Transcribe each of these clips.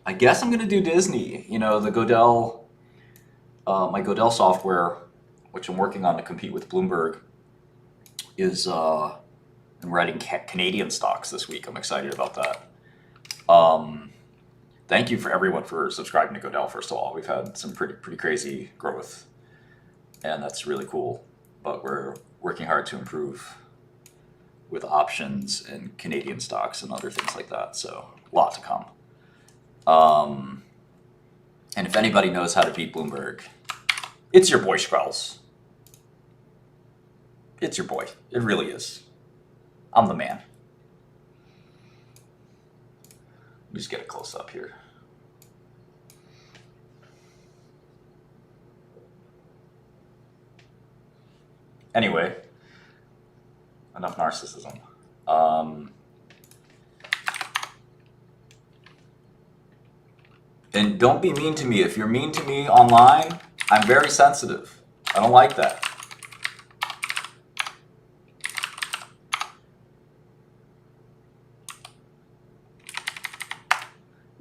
I guess I'm gonna do Disney. You know, the Godel, my Godel software, which I'm working on to compete with Bloomberg, is I'm writing Canadian stocks this week. I'm excited about that. Um, Thank you for everyone for subscribing to Godel. First of all, we've had some pretty crazy growth, and that's really cool. But we're working hard to improve with options and Canadian stocks and other things like that. So a lot to come. Um, and if anybody knows how to beat Bloomberg, it's your boy Shkrels. It's your boy. It really is. I'm the man. Let me just get a close up here. Anyway, enough narcissism. And don't be mean to me. If you're mean to me online, I'm very sensitive. I don't like that.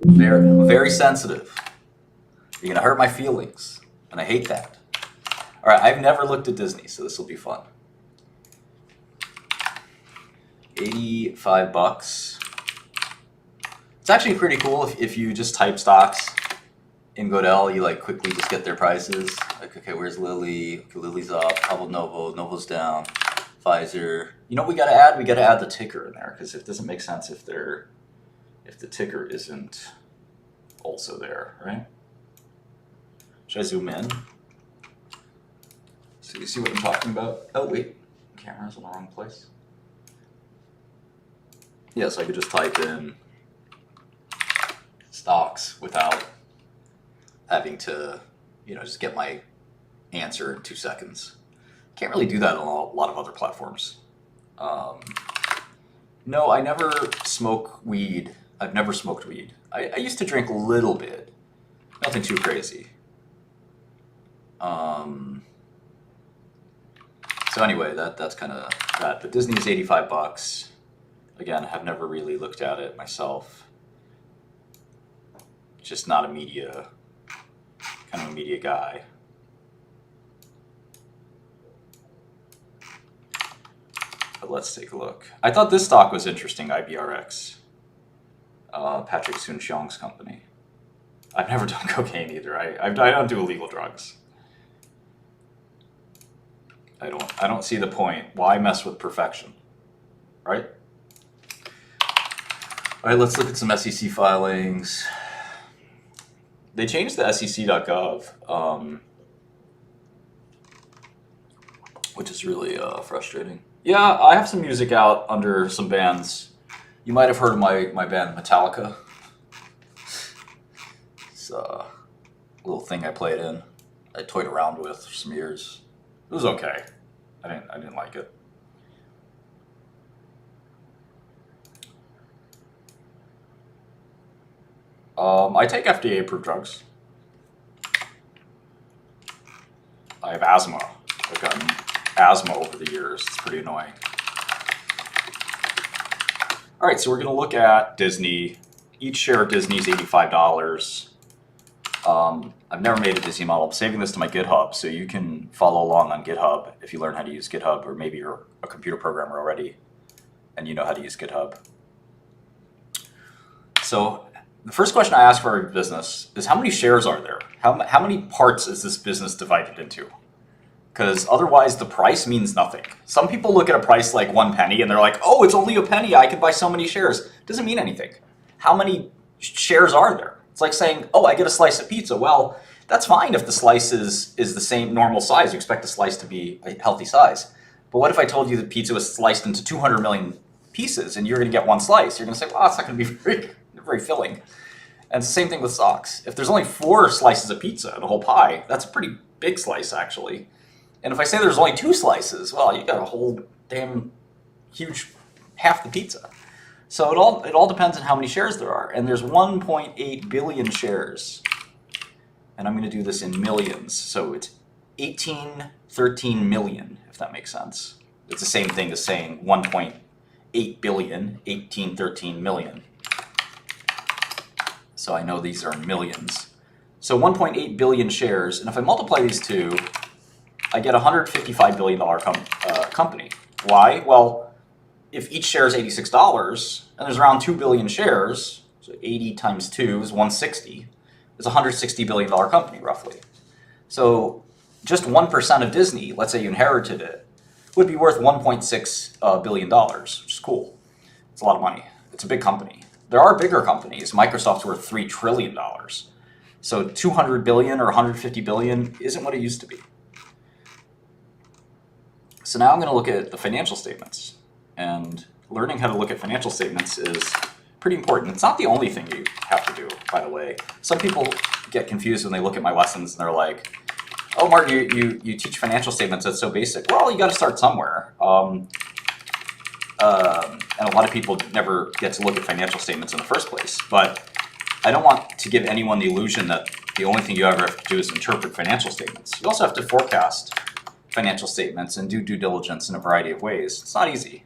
Very sensitive. You're gonna hurt my feelings, and I hate that. All right, I've never looked at Disney, so this will be fun. 85 bucks. It's actually pretty cool if you just type stocks in Godel, you like quickly just get their prices. Like, okay, where's Lilly? Okay, Lilly's up. How about Novo? Novo's down. Pfizer. You know what we gotta add? We gotta add the ticker in there because it doesn't make sense if the ticker isn't also there, right? Should I zoom in? So you see what I'm talking about? Oh wait, camera's in the wrong place. Yeah, so I could just type in stocks without having to, just get my answer in 2 seconds. Can't really do that on a lot of other platforms. No, I never smoke weed. I've never smoked weed. I used to drink a little bit, nothing too crazy. So anyway, that's kind of that. But Disney is 85 bucks. Again, I've never really looked at it myself. Just not a kind of a media guy. But let's take a look. I thought this stock was interesting, IBRX. Patrick Soon-Shiong's company. I've never done cocaine either. I don't do illegal drugs. I don't see the point. Why mess with perfection, right? All right, let's look at some SEC filings. They changed the SEC.gov, which is really frustrating. Yeah, I have some music out under some bands. You might have heard of my band Metallica. It's a little thing I played in. I toyed around with for some years. It was okay. I didn't like it. I take FDA approved drugs. I have asthma. I've gotten asthma over the years. It's pretty annoying. All right, so we're going to look at Disney. Each share of Disney is $85. I've never made a Disney model. I'm saving this to my GitHub, so you can follow along on GitHub if you learn how to use GitHub, or maybe you're a computer programmer already and you know how to use GitHub. So the first question I ask for every business is, how many shares are there? How many parts is this business divided into? Because otherwise the price means nothing. Some people look at a price like 1 penny and they're like, oh, it's only a penny, I can buy so many shares. It doesn't mean anything. How many shares are there? It's like saying, oh, I get a slice of pizza. Well, that's fine if the slice is the same normal size. You expect the slice to be a healthy size. But what if I told you that pizza was sliced into 200 million pieces and you're going to get one slice? You're going to say, well, it's not going to be very filling. And it's the same thing with stocks. If there's only 4 slices of pizza in a whole pie, that's a pretty big slice, actually. And if I say there's only 2 slices, well, you got a whole damn huge half the pizza. So it all depends on how many shares there are. And there's 1.8 billion shares. And I'm going to do this in millions. So it's 13 million, if that makes sense. It's the same thing as saying 1.8 billion, 13 million. So So I know these are in millions. So 1.8 billion shares, and if I multiply these two, I get a $155 billion company. Why? Well, if each share is $86, and there's around 2 billion shares, so 80 times 2 is 160, it's a $160 billion company, roughly. So just 1% of Disney, let's say you inherited it, would be worth $1.6 billion, which is cool. It's a lot of money. It's a big company. There are bigger companies. Microsoft's worth $3 trillion. So 200 billion or 150 billion isn't what it used to be. So now I'm going to look at the financial statements. And learning how to look at financial statements is pretty important. It's not the only thing you have to do, by the way. Some people get confused when they look at my lessons and they're like, oh, Mark, you teach financial statements. That's so basic. Well, you got to start somewhere. And a lot of people never get to look at financial statements in the first place. But I don't want to give anyone the illusion that the only thing you ever have to do is interpret financial statements. You also have to forecast financial statements and do due diligence in a variety of ways. It's not easy.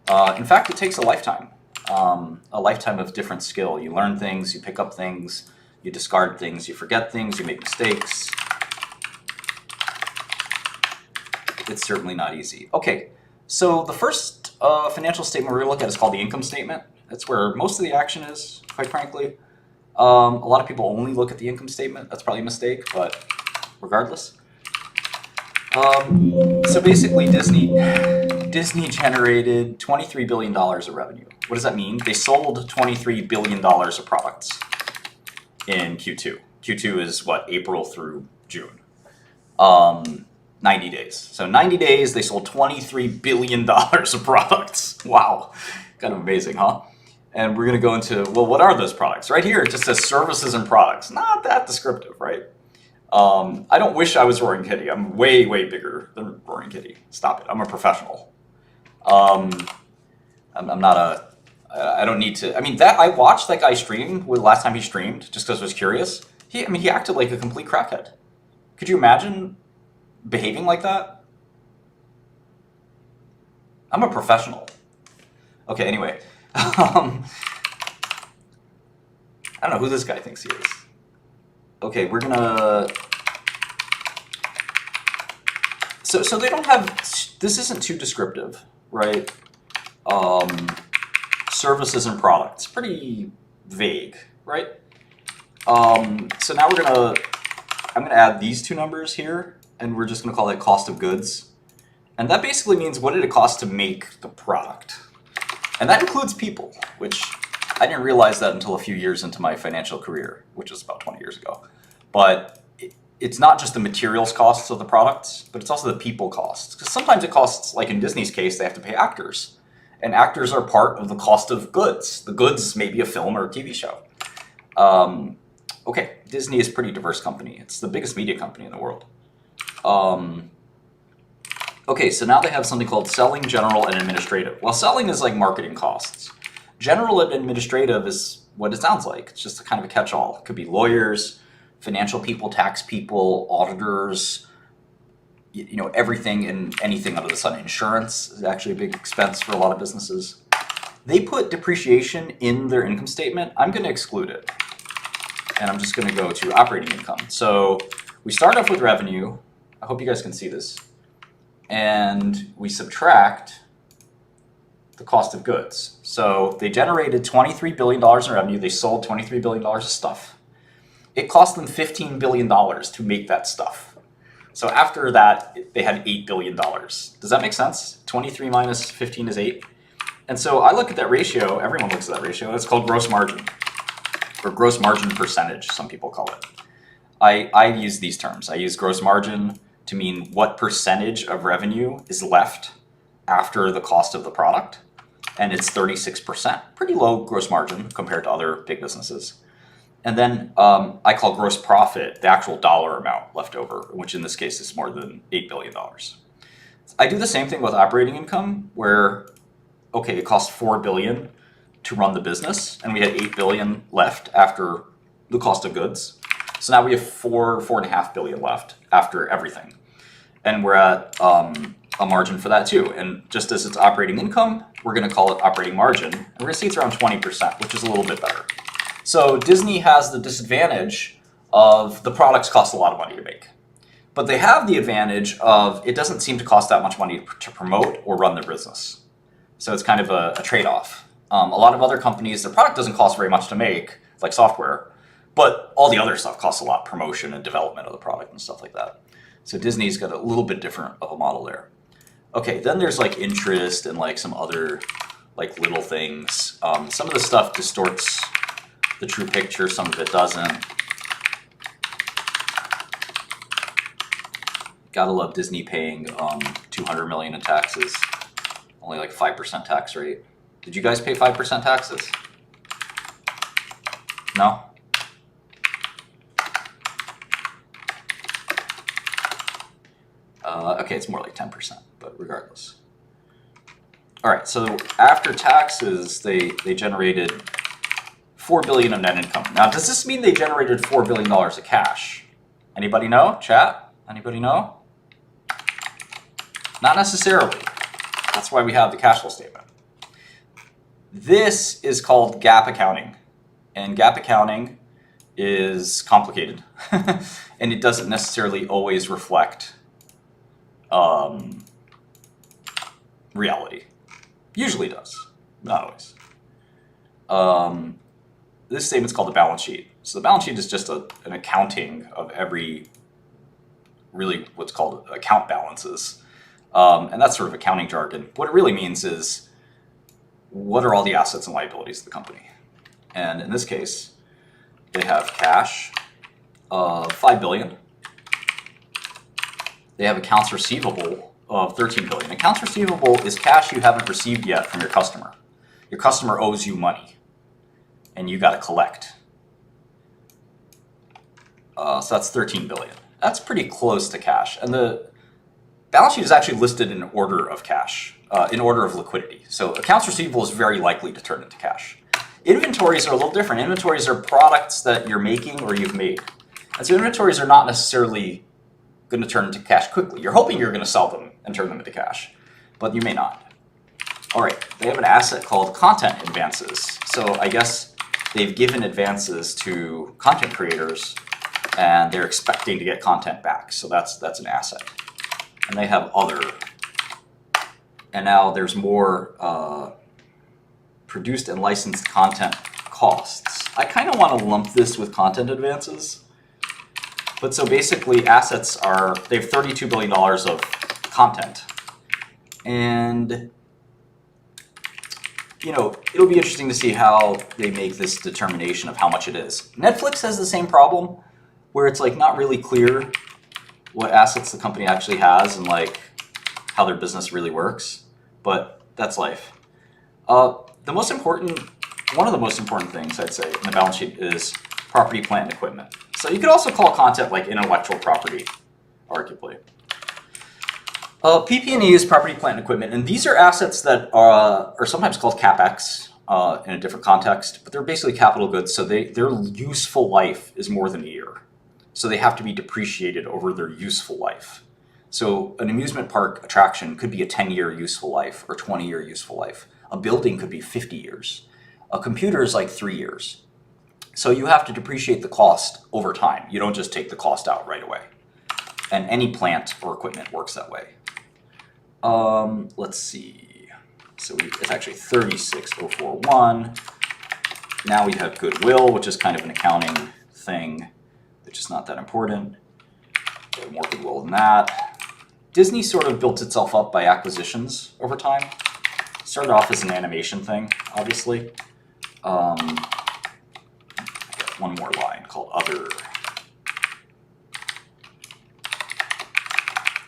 In fact, it takes a lifetime of different skill. You learn things, you pick up things, you discard things, you forget things, you make mistakes. It's certainly not easy. Okay, so the first financial statement we're going to look at is called the income statement. That's where most of the action is, quite frankly. A lot of people only look at the income statement. That's probably a mistake, but regardless. So basically, Disney generated $23 billion of revenue. What does that mean? They sold $23 billion of products in Q2. Q2 is what, April through June. 90 days. So 90 days, they sold $23 billion of products. Wow. Kind of amazing, huh? And we're going to go into, well, what are those products? Right here, it just says services and products. Not that descriptive, right? I don't wish I was Roaring Kitty. I'm way, way bigger than Roaring Kitty. Stop it. I'm a professional. I'm not a, I don't need to, I mean, I watched that guy stream the last time he streamed just because I was curious. He acted like a complete crackhead. Could you imagine behaving like that? I'm a professional. Okay, anyway. I don't know who this guy thinks he is. Okay, we're gonna... So they don't have... This isn't too descriptive, right? Services and products. Pretty vague, right? So now I'm gonna add these two numbers here, and we're just gonna call that cost of goods. And that basically means what did it cost to make the product? And that includes people, which I didn't realize that until a few years into my financial career, which was about 20 years ago. But it's not just the materials costs of the products, but it's also the people costs. Because sometimes it costs, like in Disney's case, they have to pay actors. And actors are part of the cost of goods. The goods may be a film or a TV show. Okay, Disney is a pretty diverse company. It's the biggest media company in the world. Okay, so now they have something called selling, general, and administrative. Well, selling is like marketing costs. General and administrative is what it sounds like. It's just a kind of a catch-all. It could be lawyers, financial people, tax people, auditors, everything and anything under the sun. Insurance is actually a big expense for a lot of businesses. They put depreciation in their income statement. I'm going to exclude it. And I'm just going to go to operating income. So we start off with revenue. I hope you guys can see this. And we subtract the cost of goods. So they generated $23 billion in revenue. They sold $23 billion of stuff. It cost them $15 billion to make that stuff. So after that, they had $8 billion. Does that make sense? 23 minus 15 is 8. And so I look at that ratio. Everyone looks at that ratio. It's called gross margin, or gross margin percentage, some people call it. I use these terms. I use gross margin to mean what percentage of revenue is left after the cost of the product. And it's 36%. Pretty low gross margin compared to other big businesses. And then I call gross profit the actual dollar amount left over, which in this case is more than $8 billion. I do the same thing with operating income where, okay, it costs $4 billion to run the business, and we had $8 billion left after the cost of goods. So now we have $4.5 billion left after everything. And we're at a margin for that too. And just as it's operating income, we're going to call it operating margin. And we're going to see it's around 20%, which is a little bit better. So Disney has the disadvantage of the products cost a lot of money to make. But they have the advantage of it doesn't seem to cost that much money to promote or run their business. So it's kind of a trade-off. A lot of other companies, their product doesn't cost very much to make, like software, but all the other stuff costs a lot, promotion and development of the product and stuff like that. So Disney's got a little bit different of a model there. Okay, then there's like interest and like some other like little things. Some of the stuff distorts the true picture, some of it doesn't. Gotta love Disney paying $200 million in taxes. Only like 5% tax rate. Did you guys pay 5% taxes? No? Okay, it's more like 10%, but regardless. All right, so after taxes, they generated $4 billion of net income. Now, does this mean they generated $4 billion of cash? Anybody know? Chat? Anybody know? Not necessarily. That's why we have the cash flow statement. This is called GAAP accounting. And GAAP accounting is complicated. And it doesn't necessarily always reflect reality. Usually does, not always. This statement's called the balance sheet. So the balance sheet is just an accounting of every, really what's called account balances. And that's sort of accounting jargon. What it really means is, what are all the assets and liabilities of the company? And in this case, they have cash of $5 billion. They have accounts receivable of $13 billion. Accounts receivable is cash you haven't received yet from your customer. Your customer owes you money, and you got to collect. So that's $13 billion. That's pretty close to cash. And the balance sheet is actually listed in order of cash, in order of liquidity. So accounts receivable is very likely to turn into cash. Inventories are a little different. Inventories are products that you're making or you've made. And so inventories are not necessarily going to turn into cash quickly. You're hoping you're going to sell them and turn them into cash, but you may not. All right, they have an asset called content advances. So I guess they've given advances to content creators, and they're expecting to get content back. So that's an asset. And they have other. And now there's more produced and licensed content costs. I kind of want to lump this with content advances. But so basically assets are, they have $32 billion of content. And, you know, it'll be interesting to see how they make this determination of how much it is. Netflix has the same problem where it's like not really clear what assets the company actually has and like how their business really works, but that's life. The most important, one of the most important things I'd say in the balance sheet is property, plant, and equipment. So you could also call content like intellectual property, arguably. PP&E is property, plant, and equipment, and these are assets that are sometimes called CapEx in a different context, but they're basically capital goods, so their useful life is more than a year. So they have to be depreciated over their useful life. So an amusement park attraction could be a 10-year useful life or 20-year useful life. A building could be 50 years. A computer is like 3 years. So you have to depreciate the cost over time. You don't just take the cost out right away. And any plant or equipment works that way. Let's see. So it's actually 36041. Now we have goodwill, which is kind of an accounting thing, which is not that important. We have more goodwill than that. Disney sort of built itself up by acquisitions over time. Started off as an animation thing, obviously. I got one more line called other.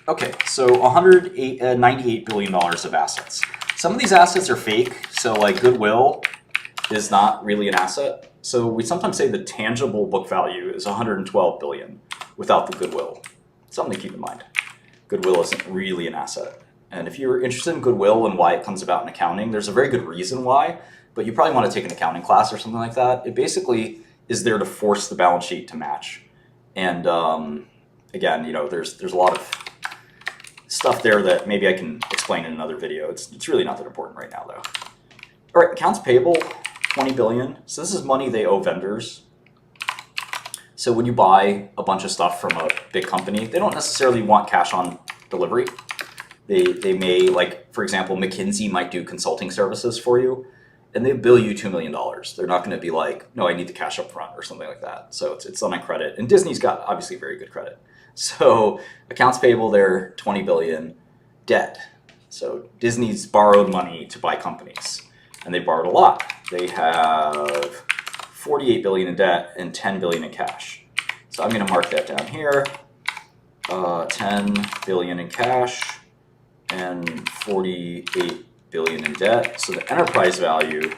Okay, so $98 billion of assets. Some of these assets are fake, so like goodwill is not really an asset. So we sometimes say the tangible book value is $112 billion without the goodwill. Something to keep in mind. Goodwill isn't really an asset. And if you're interested in goodwill and why it comes about in accounting, there's a very good reason why, but you probably want to take an accounting class or something like that. It basically is there to force the balance sheet to match. And again, you know, there's a lot of stuff there that maybe I can explain in another video. It's really not that important right now, though. All right, accounts payable. 20 billion. So this is money they owe vendors. So when you buy a bunch of stuff from a big company, they don't necessarily want cash on delivery. They may, like, for example, McKinsey might do consulting services for you, and they bill you $2 million. They're not going to be like, no, I need the cash up front or something like that. So it's done on credit. And Disney's got obviously very good credit. So accounts payable, they're 20 billion. Debt. So Disney's borrowed money to buy companies, and they borrowed a lot. They have 48 billion in debt and 10 billion in cash. So I'm going to mark that down here. 10 billion in cash and 48 billion in debt. So the enterprise value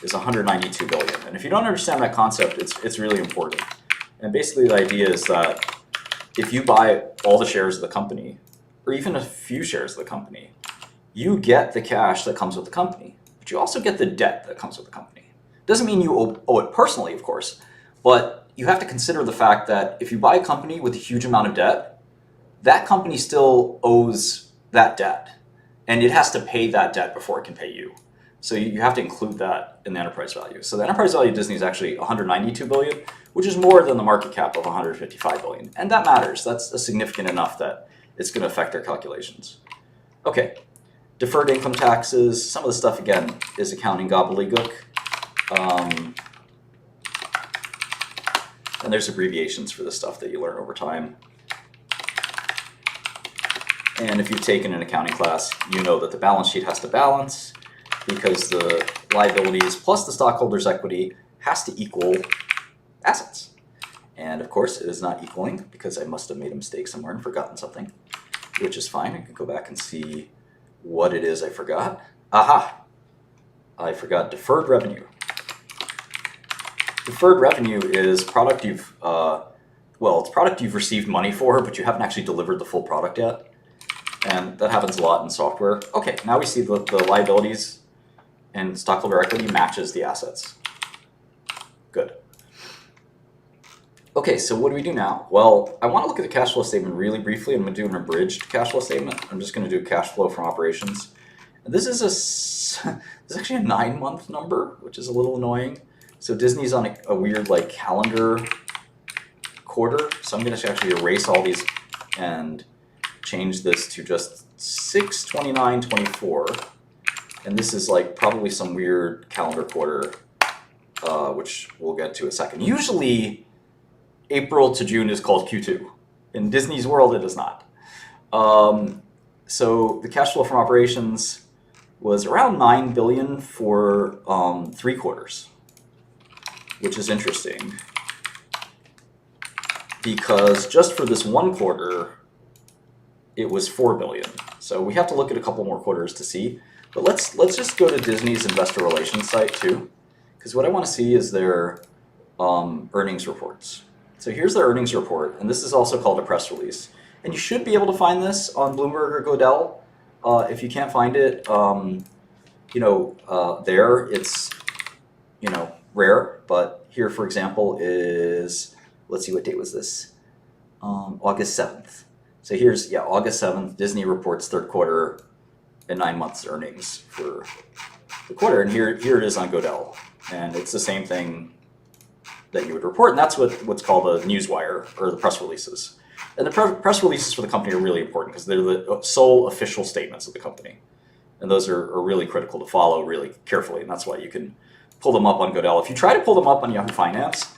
is 192 billion. And if you don't understand that concept, it's really important. And basically the idea is that if you buy all the shares of the company, or even a few shares of the company, you get the cash that comes with the company, but you also get the debt that comes with the company. Doesn't mean you owe it personally, of course, but you have to consider the fact that if you buy a company with a huge amount of debt, that company still owes that debt, and it has to pay that debt before it can pay you. So you have to include that in the enterprise value. So the enterprise value of Disney is actually 192 billion, which is more than the market cap of 155 billion. And that matters. That's significant enough that it's going to affect their calculations. Okay, deferred income taxes. Some of the stuff, again, is accounting gobbledygook. And there's abbreviations for this stuff that you learn over time. And if you've taken an accounting class, you know that the balance sheet has to balance because the liabilities plus the stockholders' equity has to equal assets. And of course, it is not equaling because I must have made a mistake somewhere and forgotten something, which is fine. I can go back and see what it is I forgot. Aha! I forgot deferred revenue. Deferred revenue is product you've, it's product you've received money for, but you haven't actually delivered the full product yet. And that happens a lot in software. Okay, now we see the liabilities and stockholder equity matches the assets. Good. Okay, so what do we do now? Well, I want to look at the cash flow statement really briefly. I'm going to do an abridged cash flow statement. I'm just going to do cash flow from operations. And this is actually a 9-month number, which is a little annoying. So Disney's on a weird like calendar quarter. So I'm going to actually erase all these and change this to just 6/29/24. And this is like probably some weird calendar quarter, which we'll get to in a second. Usually April to June is called Q2. In Disney's world, it is not. So the cash flow from operations was around 9 billion for 3 quarters, which is interesting because just for this one quarter, it was 4 billion. So we have to look at a couple more quarters to see. But let's just go to Disney's investor relations site too, because what I want to see is their earnings reports. So here's their earnings report, and this is also called a press release. And you should be able to find this on Bloomberg or Godel. If you can't find it, there it's rare. But here, for example, is, let's see, what date was this? August 7th. So here's, August 7th, Disney reports third quarter and 9 months earnings for the quarter. And here it is on Godel. And it's the same thing that you would report. And that's what's called a newswire, or the press releases. And the press releases for the company are really important because they're the sole official statements of the company. And those are really critical to follow really carefully. And that's why you can pull them up on Godel. If you try to pull them up on Yahoo Finance,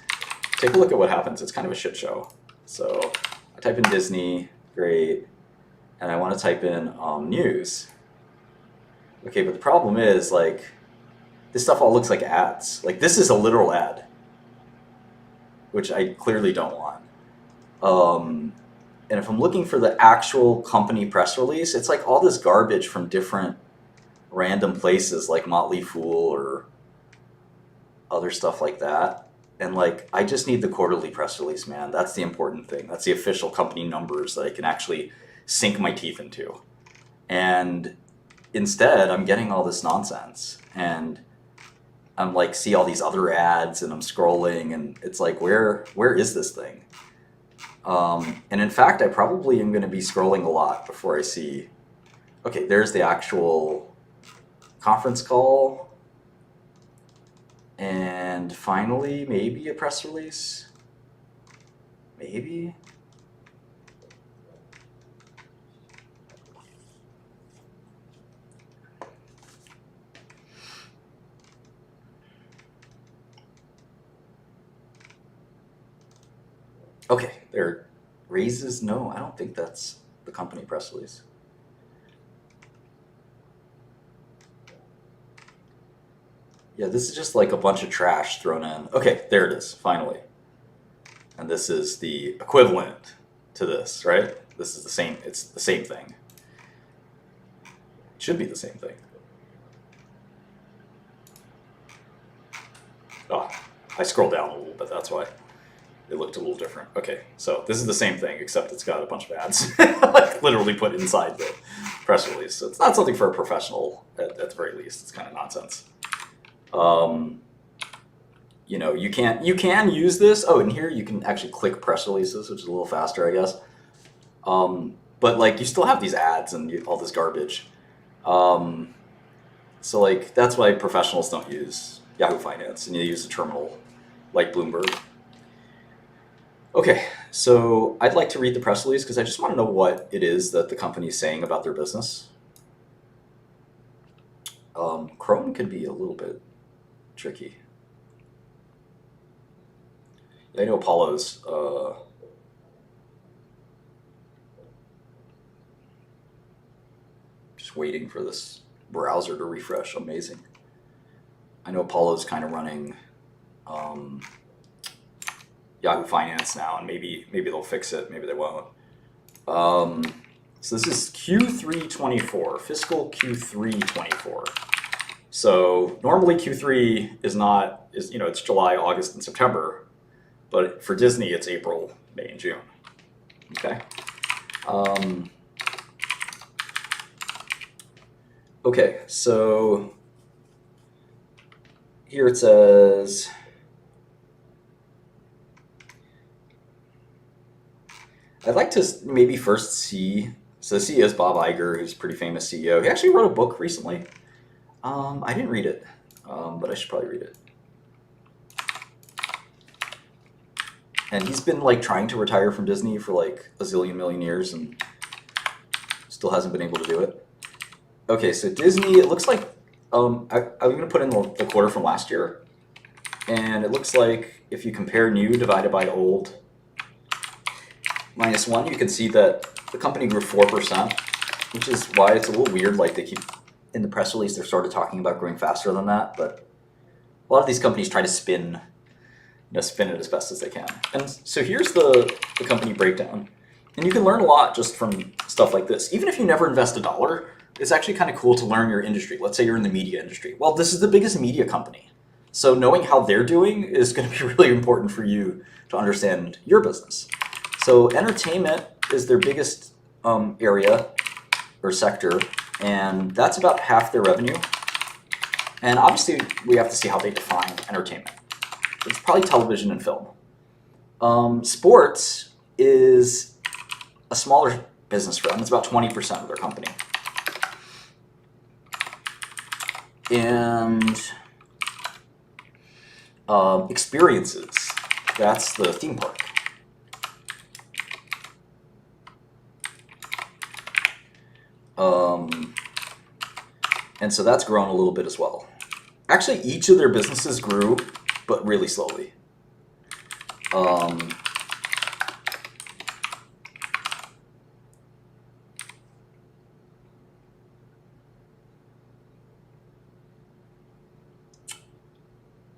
take a look at what happens. It's kind of a shit show. So I type in Disney, great. And I want to type in news. Okay, but the problem is, like, this stuff all looks like ads. Like, this is a literal ad, which I clearly don't want. And if I'm looking for the actual company press release, it's like all this garbage from different random places like Motley Fool or other stuff like that. And like, I just need the quarterly press release, man. That's the important thing. That's the official company numbers that I can actually sink my teeth into. And instead, I'm getting all this nonsense. And I'm like, see all these other ads, and I'm scrolling, and it's like, where is this thing? And in fact, I probably am going to be scrolling a lot before I see, okay, there's the actual conference call. And finally, maybe a press release. Maybe. Okay, there. Raises? No, I don't think that's the company press release. Yeah, this is just like a bunch of trash thrown in. Okay, there it is, finally. And this is the equivalent to this, right? This is the same, it's the same thing. It should be the same thing. Oh, I scrolled down a little bit, that's why. It looked a little different. Okay, so this is the same thing, except it's got a bunch of ads like literally put inside the press release. So it's not something for a professional at the very least. It's kind of nonsense. You know, you can use this. Oh, and here you can actually click press releases, which is a little faster, I guess. But like you still have these ads and all this garbage. So like that's why professionals don't use Yahoo Finance and you use a terminal like Bloomberg. Okay, so I'd like to read the press release because I just want to know what it is that the company is saying about their business. Chrome could be a little bit tricky. I know Apollo's just waiting for this browser to refresh. Amazing. I know Apollo's kind of running Yahoo Finance now, and maybe they'll fix it, maybe they won't. So this is Q3 24, fiscal Q3 24. So normally Q3 is it's July, August, and September, but for Disney it's April, May, and June. Okay. Okay, so here it says, I'd like to maybe first see, so the CEO is Bob Iger, who's a pretty famous CEO. He actually wrote a book recently. I didn't read it, but I should probably read it. And he's been like trying to retire from Disney for like a zillion million years and still hasn't been able to do it. Okay, so Disney, it looks like, I'm going to put in the quarter from last year. And it looks like if you compare new divided by old -1, you can see that the company grew 4%, which is why it's a little weird. Like they keep, in the press release, they're sort of talking about growing faster than that. But a lot of these companies try to spin it as best as they can. And so here's the company breakdown. And you can learn a lot just from stuff like this. Even if you never invest $1, it's actually kind of cool to learn your industry. Let's say you're in the media industry. Well, this is the biggest media company. So knowing how they're doing is going to be really important for you to understand your business. So entertainment is their biggest area or sector, and that's about half their revenue. And obviously, we have to see how they define entertainment. It's probably television and film. Sports is a smaller business for them. It's about 20% of their company. And experiences, that's the theme park. And so that's grown a little bit as well. Actually, each of their businesses grew, but really slowly.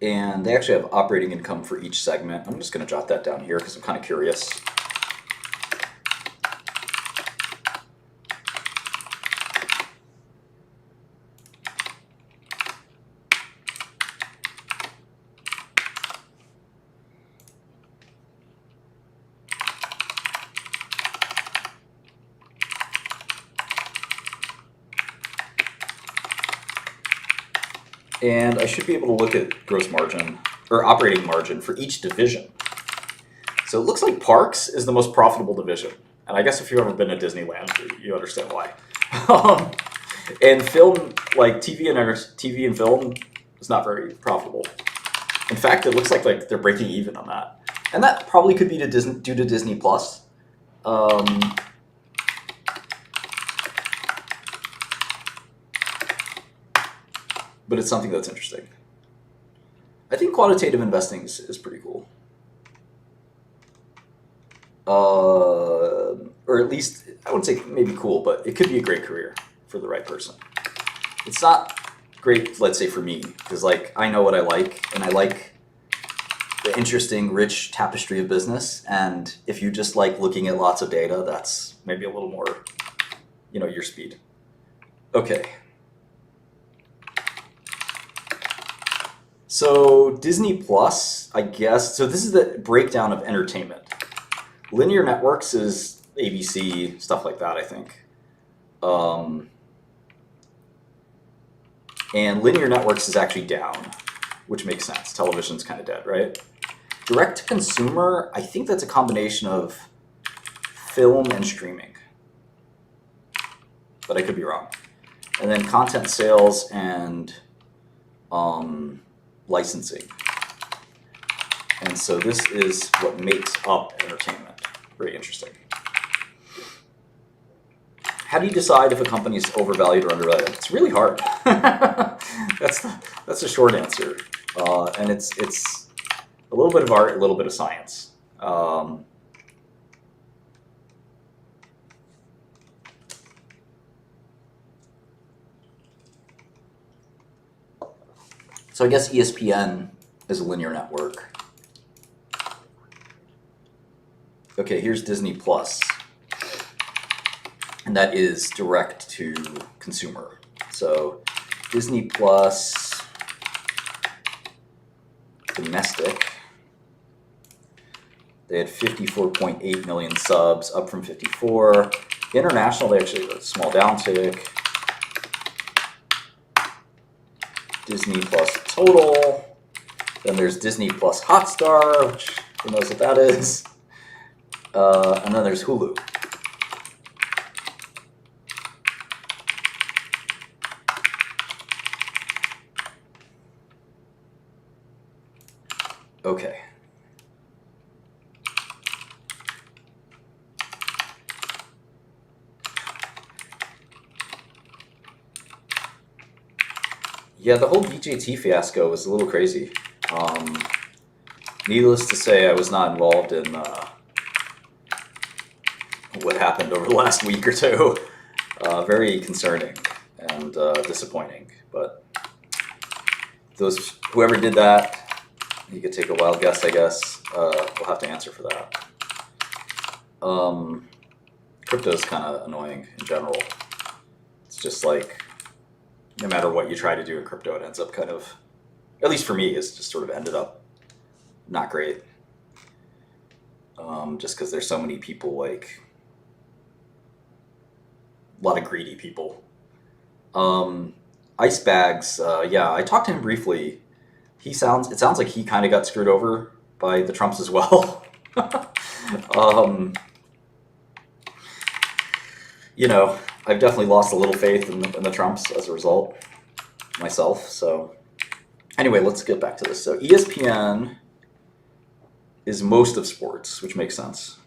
And they actually have operating income for each segment. I'm just going to jot that down here because I'm kind of curious. And I should be able to look at gross margin or operating margin for each division. So it looks like parks is the most profitable division. And I guess if you've ever been to Disneyland, you understand why. And film, like TV and film, is not very profitable. In fact, it looks like they're breaking even on that, and that probably could be due to Disney Plus. But it's something that's interesting. I think quantitative investing is pretty cool. Or at least, I wouldn't say maybe cool, but it could be a great career for the right person. It's not great, let's say, for me, because like I know what I like, and I like the interesting, rich tapestry of business. And if you just like looking at lots of data, that's maybe a little more, your speed. Okay. So Disney Plus, I guess. So this is the breakdown of entertainment. Linear networks is ABC, stuff like that, I think. And linear networks is actually down, which makes sense. Television's kind of dead, right? Direct to consumer, I think that's a combination of film and streaming. But I could be wrong. And then content sales and licensing. And so this is what makes up entertainment. Very interesting. How do you decide if a company is overvalued or undervalued? It's really hard. That's the short answer. And it's a little bit of art, a little bit of science. So I guess ESPN is a linear network. Okay, here's Disney Plus. And that is direct to consumer. So Disney Plus domestic, they had 54.8 million subs, up from 54. International, they actually had a small downtick. Disney Plus total. Then there's Disney Plus Hotstar, which who knows what that is. And then there's Hulu. Okay. Yeah, the whole BJT fiasco was a little crazy. Needless to say, I was not involved in what happened over the last week or two. Very concerning and disappointing. But whoever did that, you could take a wild guess, I guess. We'll have to answer for that. Crypto is kind of annoying in general. It's just like, no matter what you try to do in crypto, it ends up kind of, at least for me, it's just sort of ended up not great. Just because there's so many people, like, a lot of greedy people. Ice Bags, yeah, I talked to him briefly. It sounds like he kind of got screwed over by the Trumps as well. I've definitely lost a little faith in the Trumps as a result myself. So anyway, let's get back to this. So ESPN is most of sports, which makes sense.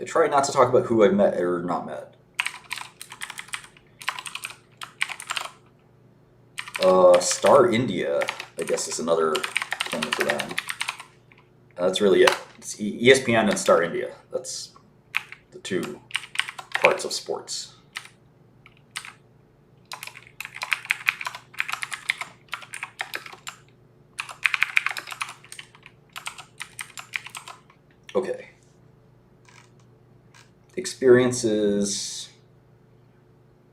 I try not to talk about who I've met or not met. Star India, I guess, is another thing for them. That's really it. It's ESPN and Star India. That's the two parts of sports. Okay. Experiences.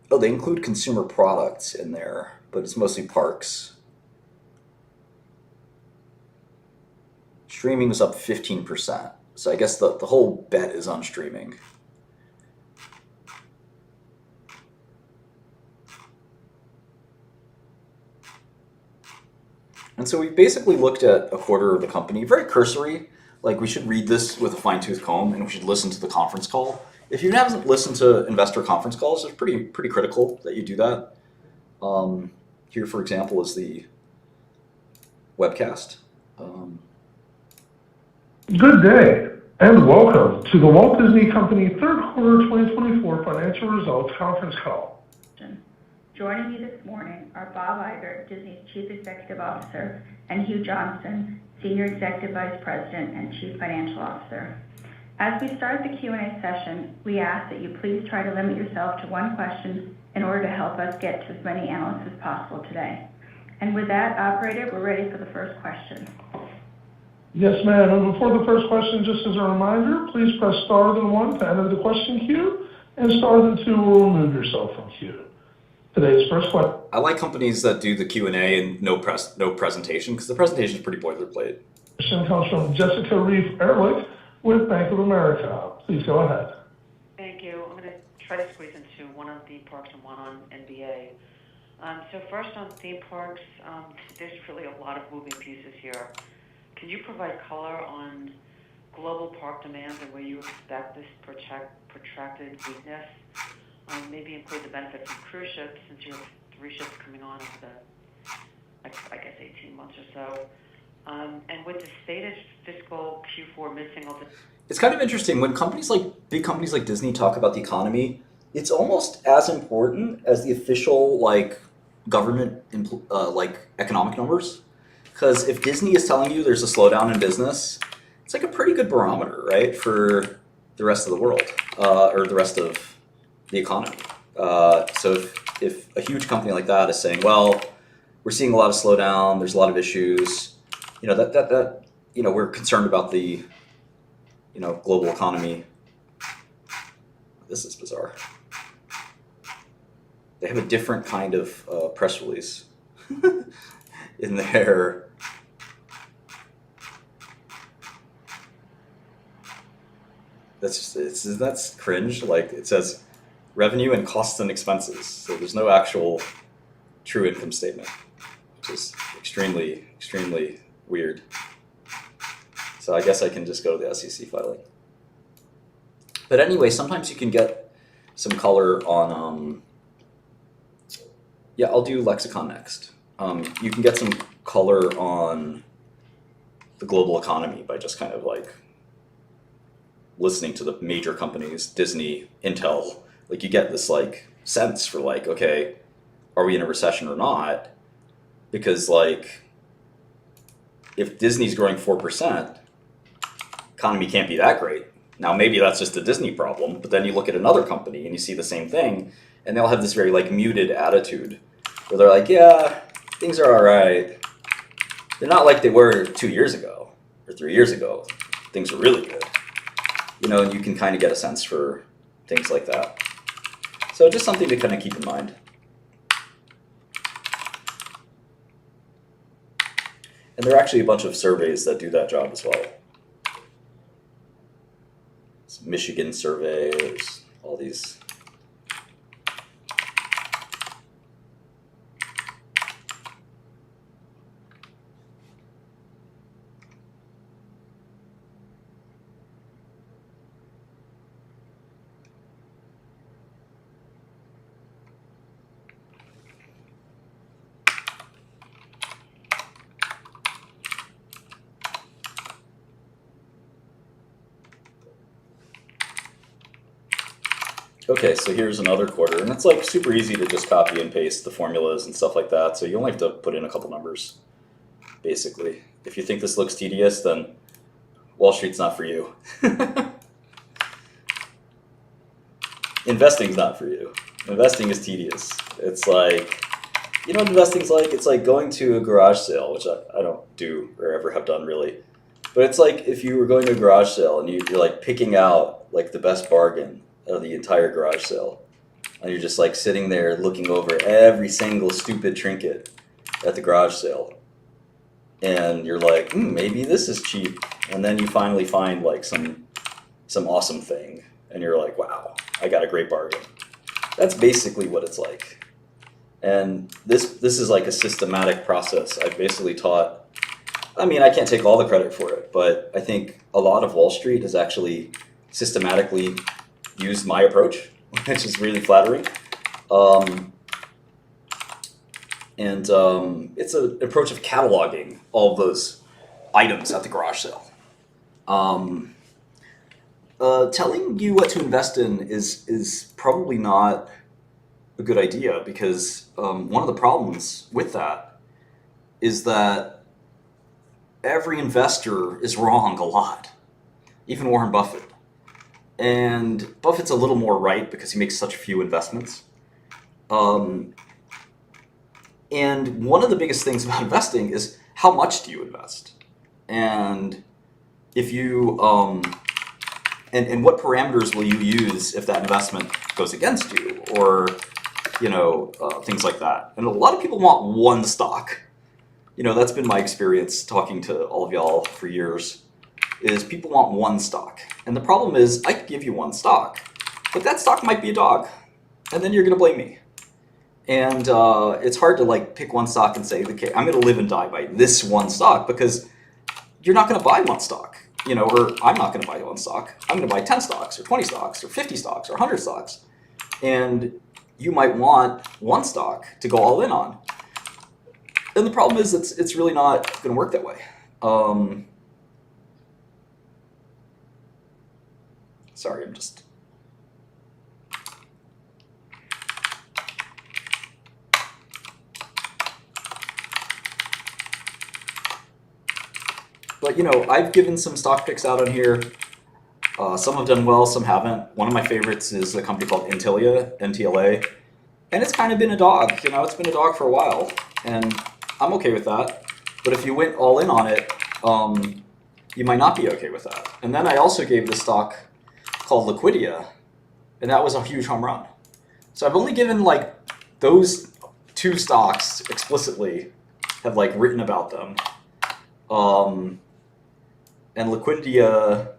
Oh, they include consumer products in there, but it's mostly parks. Streaming was up 15%. So I guess the whole bet is on streaming. And so we basically looked at a quarter of the company, very cursory. Like, we should read this with a fine-tooth comb, and we should listen to the conference call. If you haven't listened to investor conference calls, it's pretty critical that you do that. Here, for example, is the webcast. Good day, and welcome to the Walt Disney Company third quarter 2024 financial results conference call. Joining me this morning are Bob Iger, Disney's Chief Executive Officer, and Hugh Johnston, Senior Executive Vice President and Chief Financial Officer. As we start the Q&A session, we ask that you please try to limit yourself to one question in order to help us get to as many analysts as possible today. And with that, operator, we're ready for the first question. Yes, ma'am. And before the first question, just as a reminder, please press star then 1 to enter the question queue, and star then 2 will remove yourself from queue. Today's first question. I like companies that do the Q&A and no presentation, because the presentation is pretty boilerplate. Question comes from Jessica Reif Ehrlich with Bank of America. Please go ahead. Thank you. I'm going to try to squeeze into one on theme parks and one on NBA. So first on theme parks, there's really a lot of moving pieces here. Can you provide color on global park demand and where you expect this protracted weakness? Maybe include the benefit from cruise ships, since you have 3 ships coming on over the, I guess, 18 months or so. And with the stated fiscal Q4 mid-single digit. It's kind of interesting when big companies like Disney talk about the economy. It's almost as important as the official government economic numbers. Because if Disney is telling you there's a slowdown in business, it's like a pretty good barometer, right, for the rest of the world or the rest of the economy. So if a huge company like that is saying, well, we're seeing a lot of slowdown, there's a lot of issues, we're concerned about the global economy. This is bizarre. They have a different kind of press release in there. That's cringe. It says revenue and costs and expenses. So there's no actual true income statement, which is extremely, extremely weird. So I guess I can just go to the SEC filing. But anyway, sometimes you can get some color on, I'll do lexicon next. You can get some color on the global economy by just kind of listening to the major companies, Disney, Intel. You get this sense for okay, are we in a recession or not? Because if Disney's growing 4%, economy can't be that great. Now maybe that's just a Disney problem, but then you look at another company and you see the same thing, and they'll have this very muted attitude where they're yeah, things are all right. They're not like they were 2 years ago or 3 years ago. Things are really good. And you can kind of get a sense for things like that. So just something to kind of keep in mind. And there are actually a bunch of surveys that do that job as well. It's Michigan survey, there's all these. Okay, so here's another quarter, and it's super easy to just copy and paste the formulas and stuff like that, so you only have to put in a couple numbers, basically. If you think this looks tedious, then Wall Street's not for you. Investing's not for you. Investing is tedious. It's you know what investing's like? It's like going to a garage sale, which I don't do or ever have done really. But it's if you were going to a garage sale and you're picking out the best bargain of the entire garage sale. And you're just sitting there looking over every single stupid trinket at the garage sale. And you're maybe this is cheap. And then you finally find some awesome thing. And you're wow, I got a great bargain. That's basically what it's like. And this is a systematic process. I've basically taught, I can't take all the credit for it, but I think a lot of Wall Street has actually systematically used my approach, which is really flattering. And it's an approach of cataloging all of those items at the garage sale. Telling you what to invest in is probably not a good idea, because one of the problems with that is that every investor is wrong a lot, even Warren Buffett. And Buffett's a little more right because he makes such few investments. And one of the biggest things about investing is how much do you invest? And if you, and what parameters will you use if that investment goes against you, or, things like that. And a lot of people want one stock. That's been my experience talking to all of y'all for years, is people want one stock. And the problem is, I could give you one stock, but that stock might be a dog, and then you're gonna blame me. And it's hard to pick one stock and say, okay, I'm gonna live and die by this one stock, because you're not gonna buy one stock, or I'm not gonna buy one stock. I'm gonna buy 10 stocks, or 20 stocks, or 50 stocks, or 100 stocks. And you might want one stock to go all in on. And the problem is, it's really not gonna work that way. Sorry, I'm just... But, I've given some stock picks out on here. Some have done well, some haven't. One of my favorites is a company called Intilia, NTLA. And it's kind of been a dog. It's been a dog for a while. And I'm okay with that. But if you went all in on it, you might not be okay with that. And then I also gave this stock called Liquidia, and that was a huge home run. So I've only given those two stocks explicitly, have written about them. And Liquidia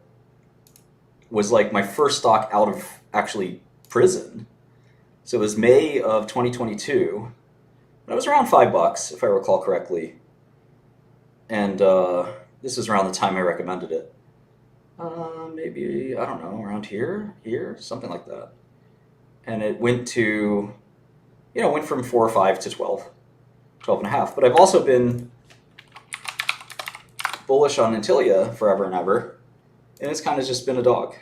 was my first stock out of actually prison. So it was May of 2022. And it was around $5, if I recall correctly. And this was around the time I recommended it. Maybe, I don't know, around here, something like that. And it went to, went from 4 or 5 to 12 and a half. But I've also been bullish on Intilia forever and ever, and it's kind of just been a dog.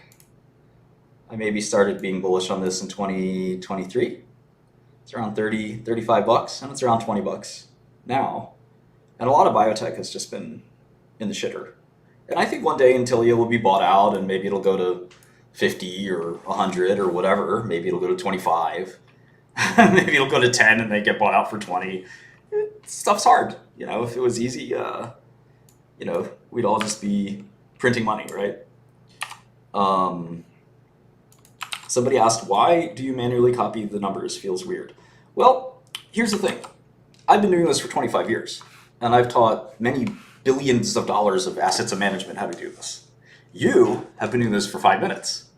I maybe started being bullish on this in 2023. It's around $35, and it's around $20 now. And a lot of biotech has just been in the shitter. And I think one day Intilia will be bought out, and maybe it'll go to 50 or 100 or whatever. Maybe it'll go to 25. Maybe it'll go to 10 and they get bought out for 20. Stuff's hard. If it was easy, we'd all just be printing money, right? Somebody asked, why do you manually copy the numbers? Feels weird. Well, here's the thing. I've been doing this for 25 years, and I've taught many billions of dollars of assets and management how to do this. You have been doing this for 5 minutes,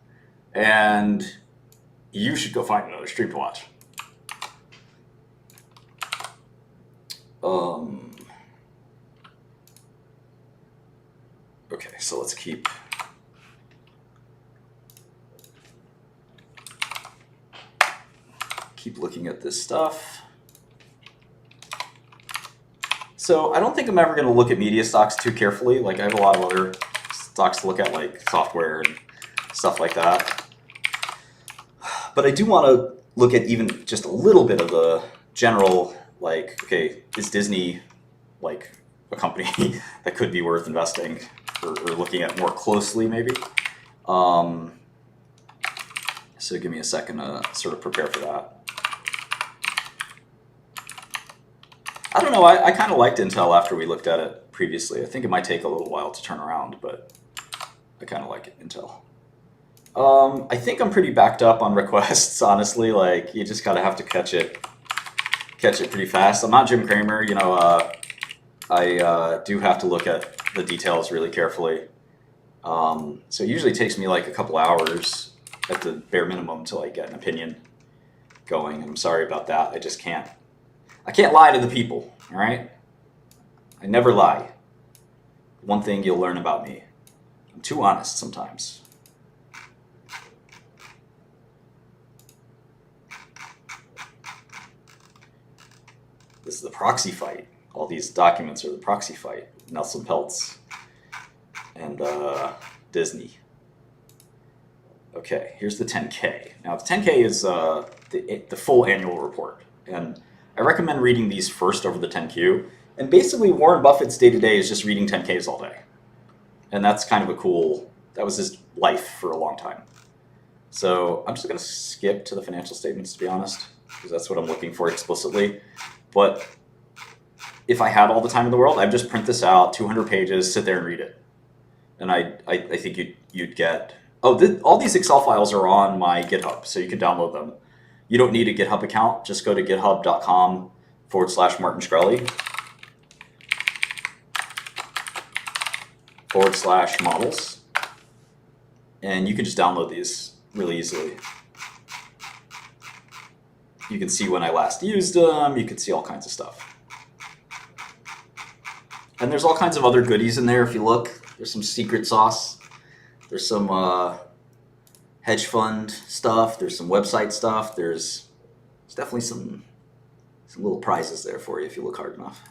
and you should go find another stream to watch. Okay, so let's keep looking at this stuff. So I don't think I'm ever going to look at media stocks too carefully. I have a lot of other stocks to look at, like software and stuff like that. But I do want to look at even just a little bit of the general, okay, is Disney a company that could be worth investing or looking at more closely maybe? So give me a second to sort of prepare for that. I don't know, I kind of liked Intel after we looked at it previously. I think it might take a little while to turn around, but I kind of like it, Intel. I think I'm pretty backed up on requests, honestly. You just gotta have to catch it pretty fast. I'm not Jim Cramer, I do have to look at the details really carefully. So it usually takes me a couple hours at the bare minimum till I get an opinion going. I'm sorry about that. I just can't. I can't lie to the people, all right? I never lie. One thing you'll learn about me, I'm too honest sometimes. This is the proxy fight. All these documents are the proxy fight. Nelson Peltz and Disney. Okay, here's the 10K. Now, the 10K is the full annual report. And I recommend reading these first over the 10Q. And basically, Warren Buffett's day-to-day is just reading 10Ks all day. And that's kind of a cool, that was his life for a long time. So I'm just going to skip to the financial statements, to be honest, because that's what I'm looking for explicitly. But if I had all the time in the world, I'd just print this out, 200 pages, sit there and read it. And I think you'd get... Oh, all these Excel files are on my GitHub, so you can download them. You don't need a GitHub account. Just go to github.com/Martin Shkreli /models. And you can just download these really easily. You can see when I last used them. You can see all kinds of stuff. And there's all kinds of other goodies in there if you look. There's some secret sauce. There's some hedge fund stuff. There's some website stuff. There's definitely some little prizes there for you if you look hard enough.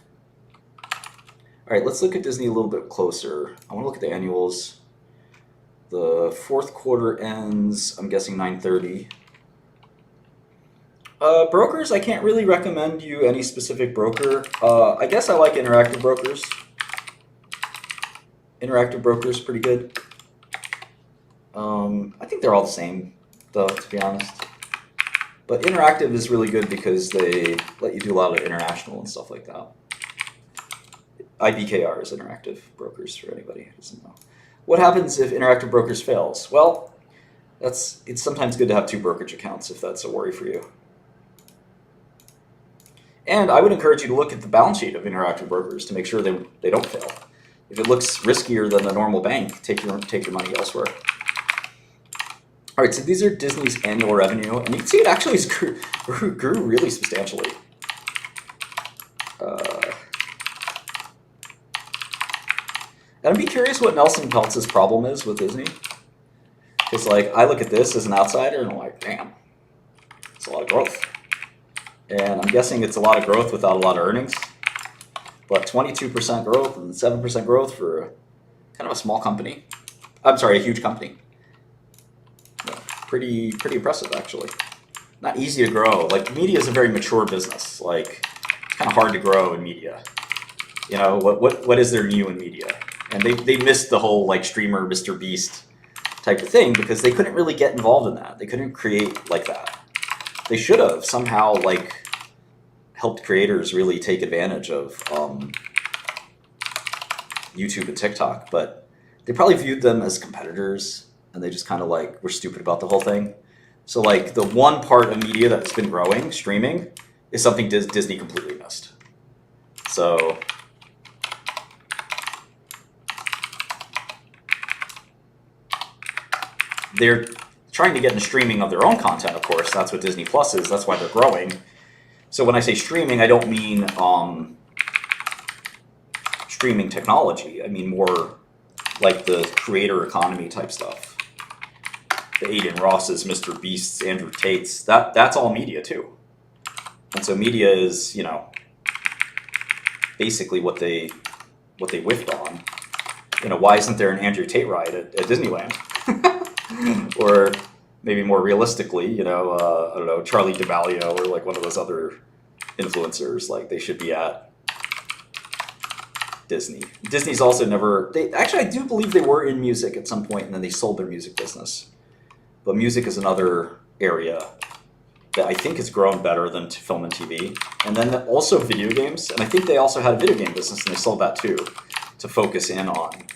All right, let's look at Disney a little bit closer. I want to look at the annuals. The fourth quarter ends, I'm guessing 9/30. Brokers, I can't really recommend you any specific broker. I guess I like Interactive Brokers. Interactive Brokers, pretty good. I think they're all the same, though, to be honest. But Interactive is really good because they let you do a lot of international and stuff like that. IBKR is Interactive Brokers for anybody who doesn't know. What happens if Interactive Brokers fails? Well, it's sometimes good to have two brokerage accounts if that's a worry for you. And I would encourage you to look at the balance sheet of Interactive Brokers to make sure they don't fail. If it looks riskier than a normal bank, take your money elsewhere. All right, so these are Disney's annual revenue, and you can see it actually grew really substantially. And I'd be curious what Nelson Peltz's problem is with Disney. Because, like, I look at this as an outsider, and I'm like, damn, it's a lot of growth. And I'm guessing it's a lot of growth without a lot of earnings. But 22% growth and 7% growth for kind of a small company. I'm sorry, a huge company. Yeah, pretty impressive, actually. Not easy to grow. Like, media is a very mature business. Like, it's kind of hard to grow in media. You know, what is there new in media? And they missed the whole, like, streamer, Mr. Beast type of thing because they couldn't really get involved in that. They couldn't create like that. They should have somehow, like, helped creators really take advantage of YouTube and TikTok, but they probably viewed them as competitors, and they just kind of, like, were stupid about the whole thing. So, like, the one part of media that's been growing, streaming, is something Disney completely missed. So they're trying to get into streaming of their own content, of course. That's what Disney Plus is. That's why they're growing. So when I say streaming, I don't mean streaming technology. I mean more like the creator economy type stuff. The Aiden Rosses, Mr. Beasts, Andrew Tates. That's all media too. And so media is, you know, basically what they whiffed on. You know, why isn't there an Andrew Tate ride at Disneyland? Or maybe more realistically, you know, I don't know, Charlie DeValio or like one of those other influencers, like they should be at Disney. Disney's also never, actually I do believe they were in music at some point and then they sold their music business. But music is another area that I think has grown better than film and TV. And then also video games, and I think they also had a video game business and they sold that too, to focus in on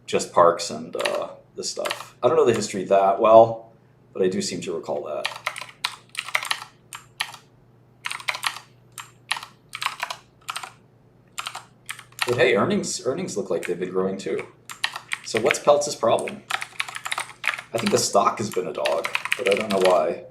just parks and this stuff. I don't know the history that well, but I do seem to recall that. But hey, earnings look like they've been growing too. So what's Peltz's problem? I think the stock has been a dog, but I don't know why.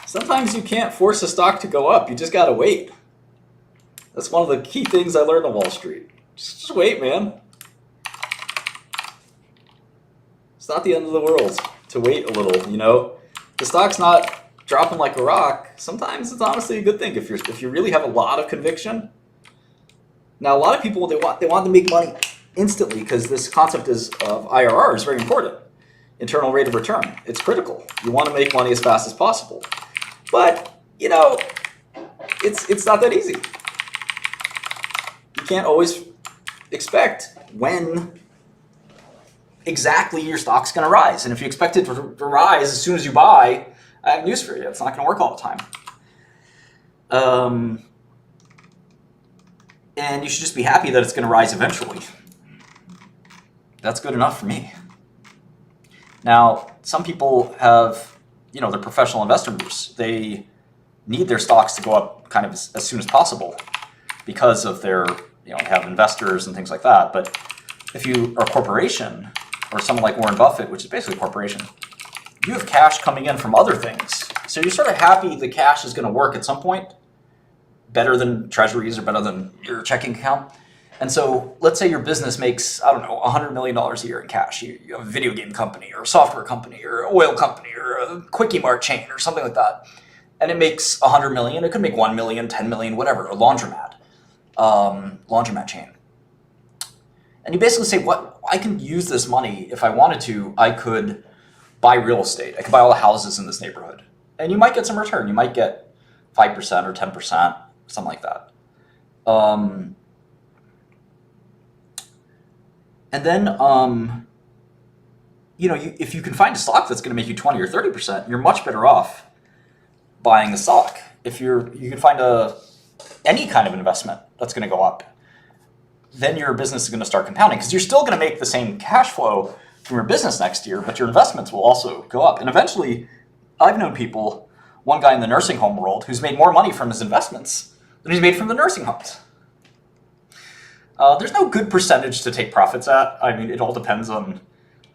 Sometimes you can't force a stock to go up. You just gotta wait. That's one of the key things I learned on Wall Street. Just wait, man. It's not the end of the world to wait a little, you know? The stock's not dropping like a rock. Sometimes it's honestly a good thing if you really have a lot of conviction. Now, a lot of people, they want to make money instantly because this concept of IRR is very important. Internal rate of return. It's critical. You want to make money as fast as possible. But, you know, it's not that easy. You can't always expect when exactly your stock's going to rise. And if you expect it to rise as soon as you buy, I have news for you. It's not going to work all the time. And you should just be happy that it's going to rise eventually. That's good enough for me. Now, some people have, you know, they're professional investors. They need their stocks to go up kind of as soon as possible because of their, you know, they have investors and things like that. But if you are a corporation or someone like Warren Buffett, which is basically a corporation, you have cash coming in from other things. So you're sort of happy the cash is going to work at some point, better than treasuries or better than your checking account. And so let's say your business makes, I don't know, $100 million a year in cash. You have a video game company or a software company or an oil company or a Quickie Mart chain or something like that. And it makes 100 million. It could make 1 million, 10 million, whatever, a laundromat chain. And you basically say, what, I can use this money if I wanted to. I could buy real estate. I could buy all the houses in this neighborhood. And you might get some return. You might get 5% or 10%, something like that. And then, you know, if you can find a stock that's going to make you 20 or 30%, you're much better off buying the stock. If you can find any kind of investment that's going to go up, then your business is going to start compounding because you're still going to make the same cash flow from your business next year, but your investments will also go up. And eventually, I've known people, one guy in the nursing home world, who's made more money from his investments than he's made from the nursing homes. There's no good percentage to take profits at. I mean, it all depends on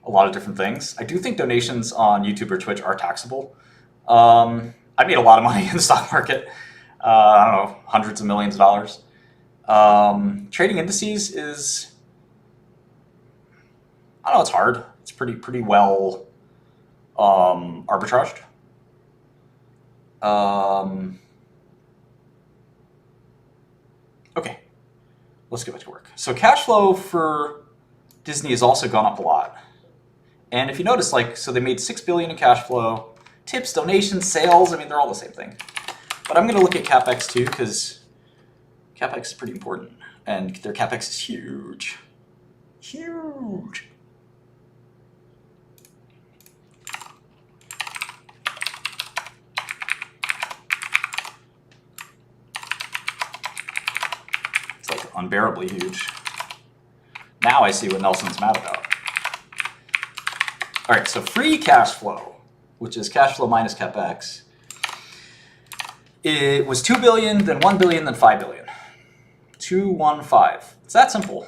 a lot of different things. I do think donations on YouTube or Twitch are taxable. I made a lot of money in the stock market. I don't know, hundreds of millions of dollars. Trading indices is, I don't know, it's hard. It's pretty well arbitraged. Okay, let's get back to work. So cash flow for Disney has also gone up a lot. And if you notice, like, so they made $6 billion in cash flow, tips, donations, sales, I mean, they're all the same thing. But I'm going to look at CapEx too, because CapEx is pretty important. And their CapEx is huge. Huge. It's like unbearably huge. Now I see what Nelson's mad about. All right, so free cash flow, which is cash flow minus CapEx, it was 2 billion, then 1 billion, then 5 billion. 215. It's that simple.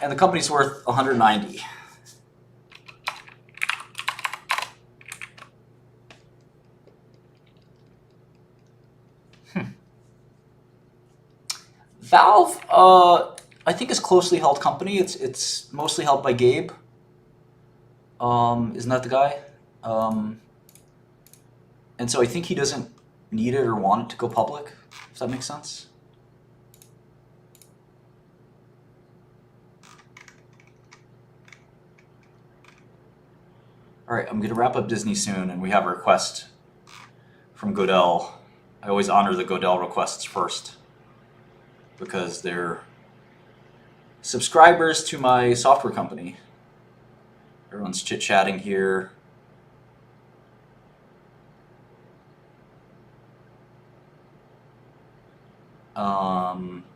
And the company's worth 190. Valve, I think, is a closely held company. It's mostly held by Gabe. Isn't that the guy? And so I think he doesn't need it or want it to go public, if that makes sense. All right, I'm going to wrap up Disney soon, and we have a request from Godel. I always honor the Godel requests first because they're subscribers to my software company. Everyone's chit-chatting here.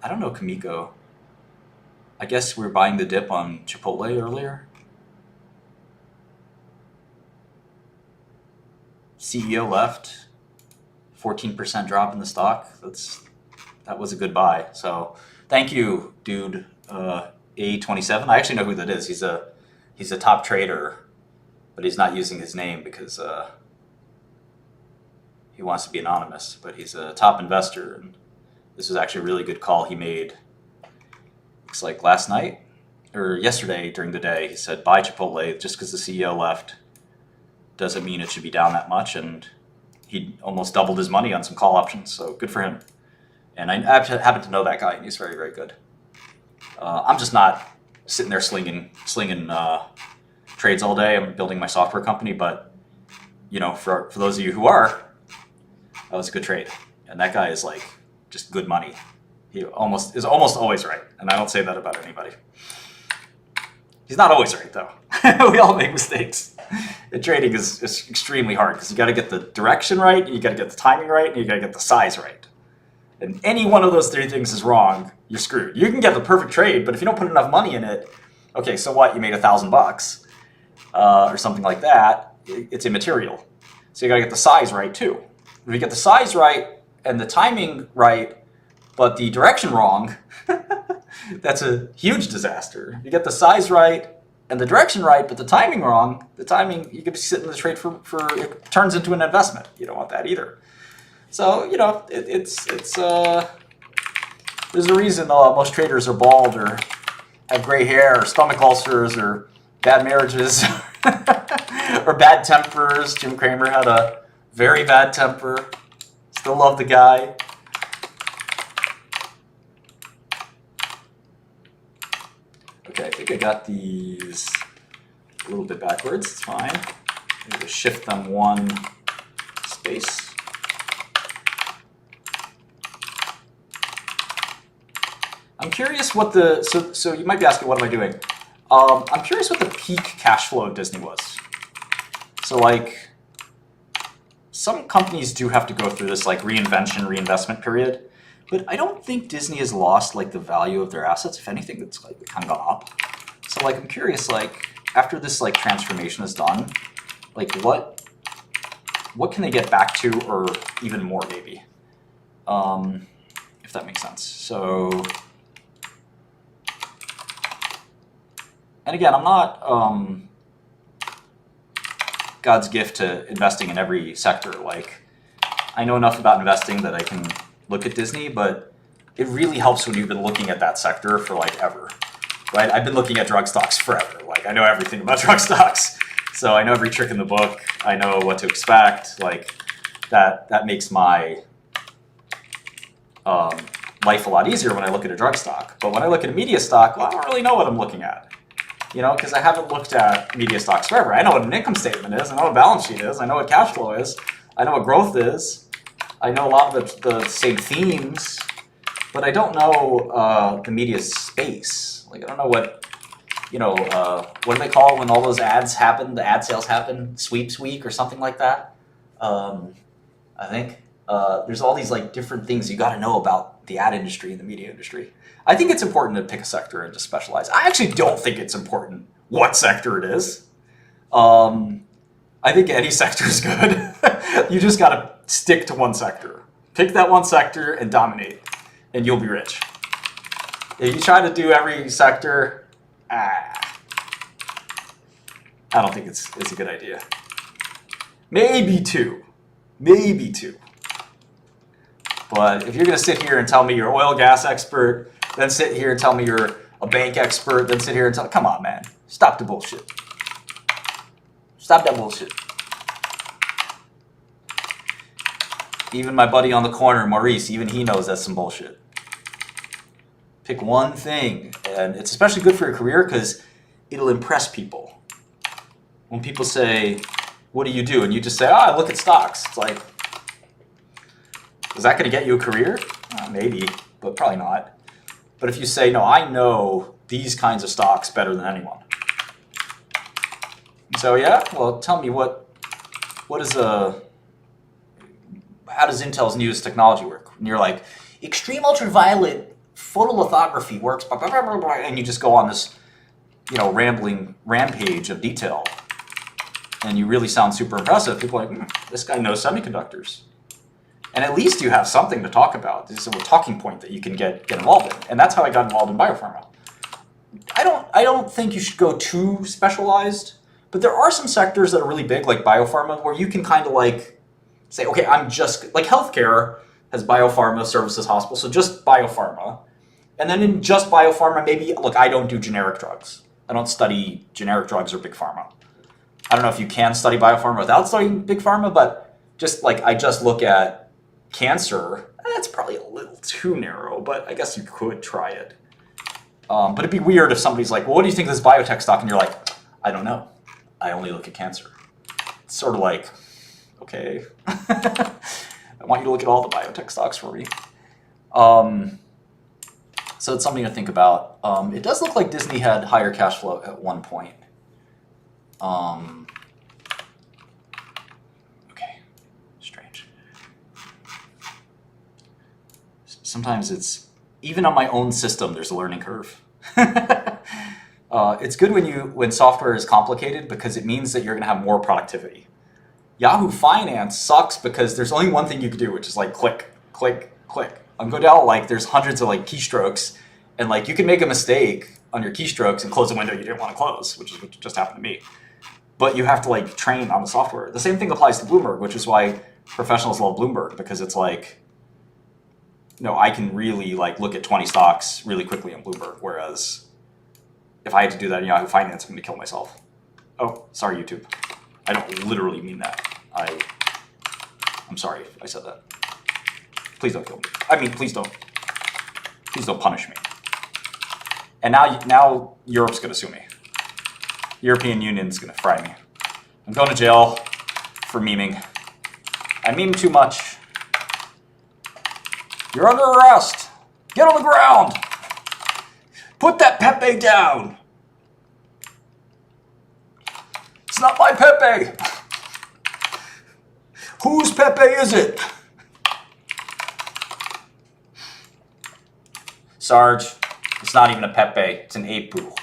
I don't know Kamiko. I guess we were buying the dip on Chipotle earlier. CEO left. 14% drop in the stock. That was a good buy. So thank you, dude. A27. I actually know who that is. He's a top trader, but he's not using his name because he wants to be anonymous. But he's a top investor, and this was actually a really good call he made. Looks like last night or yesterday during the day, he said buy Chipotle just because the CEO left doesn't mean it should be down that much, and he almost doubled his money on some call options. So good for him. And I happen to know that guy, and he's very, very good. I'm just not sitting there slinging trades all day. I'm building my software company, but for those of you who are, that was a good trade. And that guy is like just good money. He is almost always right, and I don't say that about anybody. He's not always right though. We all make mistakes. And trading is extremely hard because you got to get the direction right, and you got to get the timing right, and you got to get the size right. And any one of those three things is wrong, you're screwed. You can get the perfect trade, but if you don't put enough money in it, okay, so what? You made $1,000 or something like that. It's immaterial. So you got to get the size right too. If you get the size right and the timing right, but the direction wrong, that's a huge disaster. If you get the size right and the direction right, but the timing wrong, you could be sitting in the trade for it turns into an investment. You don't want that either. So, there's a reason most traders are bald or have gray hair or stomach ulcers or bad marriages or bad tempers. Jim Cramer had a very bad temper. Still love the guy. Okay, I think I got these a little bit backwards. It's fine. I'm going to shift them one space. I'm curious what so you might be asking, what am I doing? I'm curious what the peak cash flow of Disney was. So like, some companies do have to go through this like reinvestment period, but I don't think Disney has lost like the value of their assets. If anything, it's like kind of gone up. So like, I'm curious, like after this like transformation is done, like what can they get back to, or even more maybe, if that makes sense. So. And again, I'm not God's gift to investing in every sector. Like, I know enough about investing that I can look at Disney, but it really helps when you've been looking at that sector for like ever, right? I've been looking at drug stocks forever. Like, I know everything about drug stocks. So I know every trick in the book. I know what to expect. Like, that makes my life a lot easier when I look at a drug stock. But when I look at a media stock, well, I don't really know what I'm looking at. Because I haven't looked at media stocks forever. I know what an income statement is. I know what a balance sheet is. I know what cash flow is. I know what growth is. I know a lot of the same themes, but I don't know the media space. Like, I don't know what do they call it when all those ads happen, the ad sales happen, sweeps week or something like that? I think there's all these like different things you got to know about the ad industry and the media industry. I think it's important to pick a sector and to specialize. I actually don't think it's important what sector it is. I think any sector is good. You just got to stick to one sector. Pick that one sector and dominate, and you'll be rich. If you try to do every sector, I don't think it's a good idea. Maybe two. But if you're going to sit here and tell me you're an oil gas expert, then sit here and tell me you're a bank expert, then sit here and come on, man. Stop the bullshit. Stop that bullshit. Even my buddy on the corner, Maurice, even he knows that's some bullshit. Pick one thing, and it's especially good for your career because it'll impress people. When people say, what do you do? And you just say, I look at stocks. It's like, is that going to get you a career? Maybe, but probably not. But if you say, no, I know these kinds of stocks better than anyone. So yeah, well, tell me how does Intel's newest technology work? And you're like, extreme ultraviolet photolithography works, blah, blah, blah, blah, blah, and you just go on this, rambling rampage of detail. And you really sound super impressive. People are like, this guy knows semiconductors. And at least you have something to talk about. This is a talking point that you can get involved in. And that's how I got involved in biopharma. I don't think you should go too specialized, but there are some sectors that are really big, like biopharma, where you can kind of like say, okay, I'm just, like healthcare has biopharma, services, hospital, so just biopharma. And then in just biopharma, maybe, look, I don't do generic drugs. I don't study generic drugs or big pharma. I don't know if you can study biopharma without studying big pharma, but just like I just look at cancer, that's probably a little too narrow, but I guess you could try it. But it'd be weird if somebody's like, well, what do you think of this biotech stock? And you're like, I don't know. I only look at cancer. It's sort of like, okay. I want you to look at all the biotech stocks for me. So it's something to think about. It does look like Disney had higher cash flow at one point. Okay, strange. Sometimes it's, even on my own system, there's a learning curve. It's good when software is complicated because it means that you're going to have more productivity. Yahoo Finance sucks because there's only one thing you can do, which is like click, click, click. On Godel, like there's hundreds of like keystrokes, and like you can make a mistake on your keystrokes and close a window you didn't want to close, which is what just happened to me. But you have to like train on the software. The same thing applies to Bloomberg, which is why professionals love Bloomberg, because it's like, I can really like look at 20 stocks really quickly on Bloomberg, whereas if I had to do that in Yahoo Finance, I'm going to kill myself. Oh, sorry, YouTube. I don't literally mean that. I'm sorry if I said that. Please don't kill me. I mean, please don't punish me. And now Europe's going to sue me. European Union's going to fry me. I'm going to jail for memeing. I meme too much. You're under arrest. Get on the ground. Put that Pepe down. It's not my Pepe. Whose Pepe is it? Sarge, it's not even a Pepe. It's an Apu.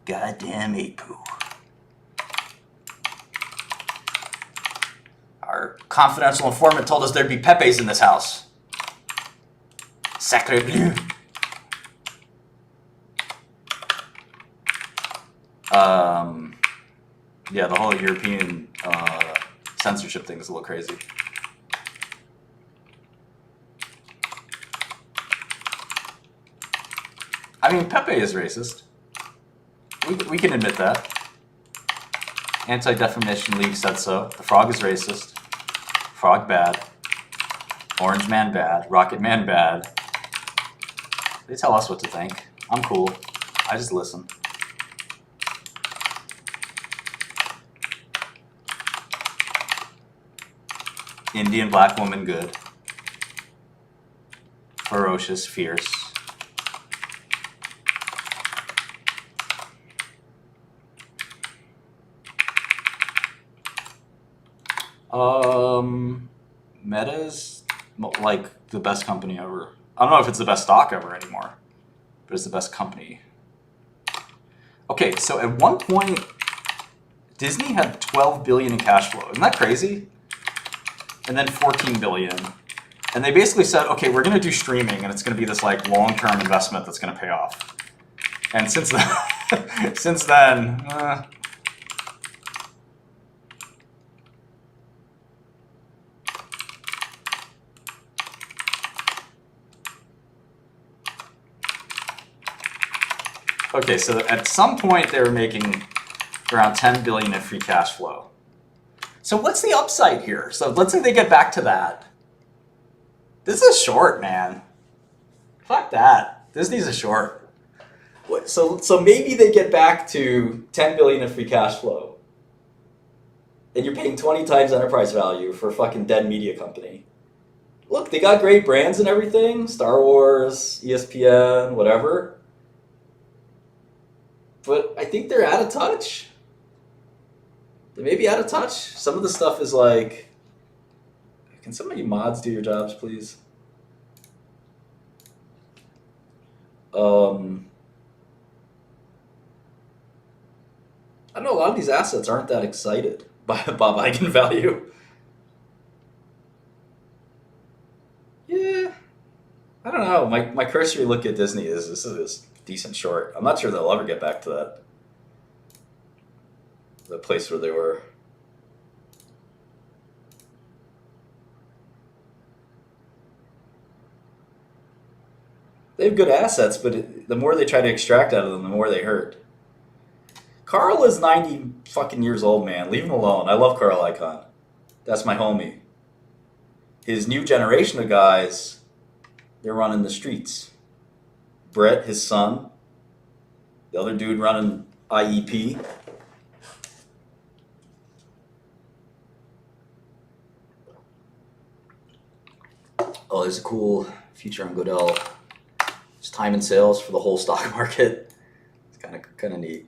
Goddamn Apu. Our confidential informant told us there'd be Pepes in this house. Sacre bleu. Yeah, the whole European censorship thing is a little crazy. I mean, Pepe is racist. We can admit that. Anti-Defamation League said so. The frog is racist. Frog bad. Orange man bad. Rocket man bad. They tell us what to think. I'm cool. I just listen. Indian black woman good. Ferocious, fierce. Meta's like the best company ever. I don't know if it's the best stock ever anymore, but it's the best company. Okay, so at one point, Disney had 12 billion in cash flow. Isn't that crazy? And then 14 billion. And they basically said, okay, we're going to do streaming, and it's going to be this like long-term investment that's going to pay off. And since then, okay, so at some point they were making around 10 billion in free cash flow. So what's the upside here? So let's say they get back to that. This is short, man. Fuck that. Disney's a short. So maybe they get back to 10 billion in free cash flow. And you're paying 20 times enterprise value for a fucking dead media company. Look, they got great brands and everything. Star Wars, ESPN, whatever. But I think they're out of touch. They may be out of touch. Some of the stuff is like, can some of you mods do your jobs, please? I don't know, a lot of these assets aren't that excited by Bob Iger value. Yeah, I don't know. My cursory look at Disney is this is a decent short. I'm not sure they'll ever get back to that. The place where they were. they have good assets, but the more they try to extract out of them, the more they hurt. Carl is 90 fucking years old, man. Leave him alone. I love Carl Icahn. That's my homie. His new generation of guys, they're running the streets. Brett, his son, the other dude running IEP. Oh, there's a cool feature on Godel. It's time and sales for the whole stock market. It's kind of neat.